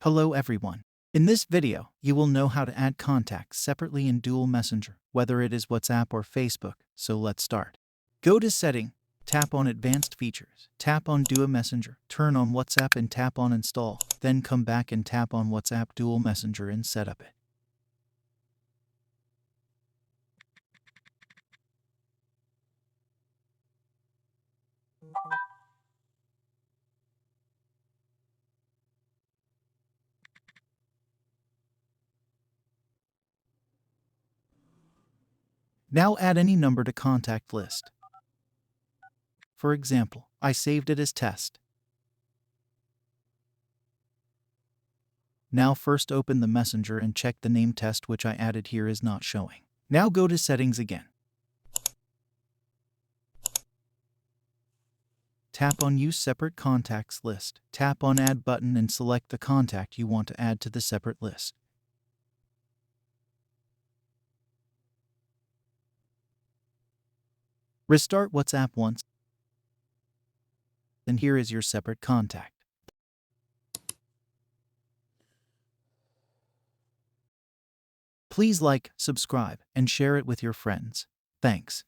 Hello everyone. In this video, you will know how to add contacts separately in Dual Messenger, whether it is WhatsApp or Facebook, so let's start. Go to Setting, tap on Advanced Features, tap on Dual Messenger, turn on WhatsApp and tap on Install, then come back and tap on WhatsApp Dual Messenger and set up it. Now add any number to contact list. For example, I saved it as test. Now first open the messenger and check the name test which I added here is not showing. Now go to Settings again. Tap on Use Separate Contacts List. Tap on Add button and select the contact you want to add to the separate list. Restart WhatsApp once, and here is your separate contact. Please like, subscribe, and share it with your friends. Thanks.